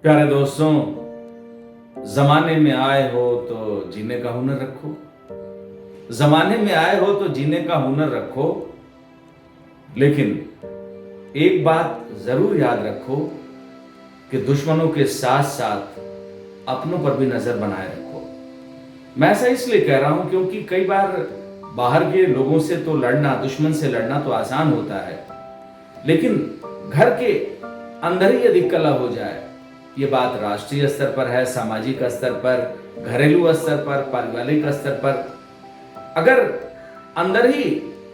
प्यारे दोस्तों, जमाने में आए हो तो जीने का हुनर रखो। जमाने में आए हो तो जीने का हुनर रखो, लेकिन एक बात जरूर याद रखो कि दुश्मनों के साथ साथ अपनों पर भी नजर बनाए रखो। मैं ऐसा इसलिए कह रहा हूं क्योंकि कई बार बाहर के लोगों से तो लड़ना, दुश्मन से लड़ना तो आसान होता है, लेकिन घर के अंदर ही यदि कलह हो जाए, ये बात राष्ट्रीय स्तर पर है, सामाजिक स्तर पर, घरेलू स्तर पर, पारिवारिक स्तर पर, अगर अंदर ही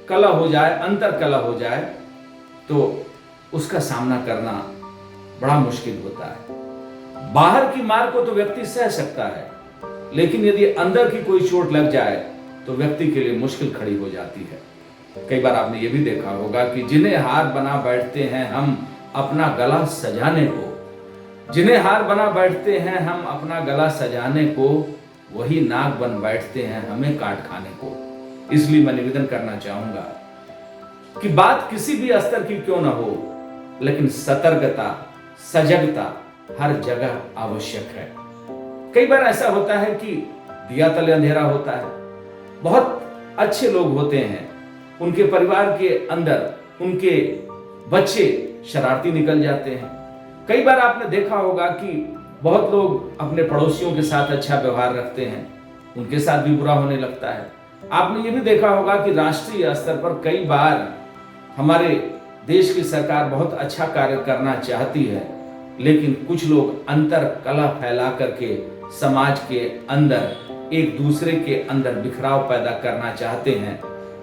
कलह हो जाए, अंतर कलह हो जाए, तो उसका सामना करना बड़ा मुश्किल होता है। बाहर की मार को तो व्यक्ति सह सकता है, लेकिन यदि अंदर की कोई चोट लग जाए तो व्यक्ति के लिए मुश्किल खड़ी हो जाती है। कई बार आपने ये भी देखा होगा कि जिन्हें हार बना बैठते हैं हम अपना गला सजाने को, जिन्हें हार बना बैठते हैं हम अपना गला सजाने को, वही नाग बन बैठते हैं हमें काट खाने को। इसलिए मैं निवेदन करना चाहूंगा कि बात किसी भी स्तर की क्यों ना हो, लेकिन सतर्कता, सजगता हर जगह आवश्यक है। कई बार ऐसा होता है कि दिया तले अंधेरा होता है। बहुत अच्छे लोग होते हैं, उनके परिवार के अंदर उनके बच्चे शरारती निकल जाते हैं। कई बार आपने देखा होगा कि बहुत लोग अपने पड़ोसियों के साथ अच्छा व्यवहार रखते हैं, उनके साथ भी बुरा होने लगता है। आपने ये भी देखा होगा कि राष्ट्रीय स्तर पर कई बार हमारे देश की सरकार बहुत अच्छा कार्य करना चाहती है, लेकिन कुछ लोग अंतर कलह फैला करके समाज के अंदर एक दूसरे के अंदर बिखराव पैदा करना चाहते हैं।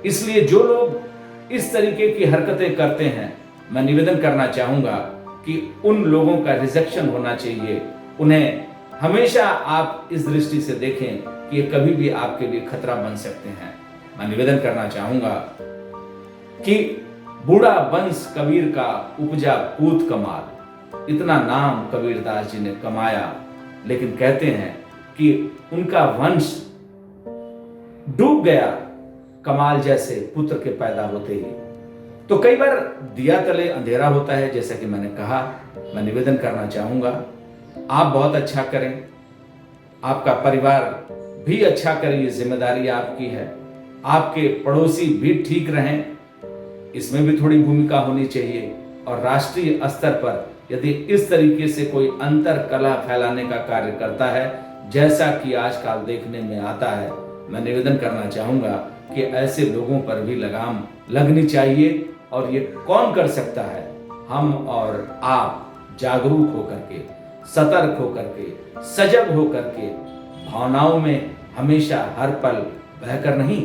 इसलिए जो लोग इस तरीके की हरकतें करते हैं, मैं निवेदन करना चाहूंगा कि उन लोगों का रिजेक्शन होना चाहिए। उन्हें हमेशा आप इस दृष्टि से देखें कि ये कभी भी आपके लिए खतरा बन सकते हैं। मैं निवेदन करना चाहूंगा कि बूढ़ा वंश कबीर का उपजा पूत कमाल, इतना नाम कबीरदास जी ने कमाया, लेकिन कहते हैं कि उनका वंश डूब गया कमाल जैसे पुत्र के पैदा होते ही। तो कई बार दिया तले अंधेरा होता है, जैसा कि मैंने कहा। मैं निवेदन करना चाहूंगा, आप बहुत अच्छा करें, आपका परिवार भी अच्छा करे, ये जिम्मेदारी आपकी है। आपके पड़ोसी भी ठीक रहें, इसमें भी थोड़ी भूमिका होनी चाहिए। और राष्ट्रीय स्तर पर यदि इस तरीके से कोई अंतर कलह फैलाने का कार्य करता है, जैसा कि आजकल देखने में आता है, मैं निवेदन करना चाहूंगा कि ऐसे लोगों पर भी लगाम लगनी चाहिए। और ये कौन कर सकता है? हम और आप जागरूक होकर के, सतर्क होकर के, सजग होकर के, भावनाओं में हमेशा हर पल बहकर नहीं,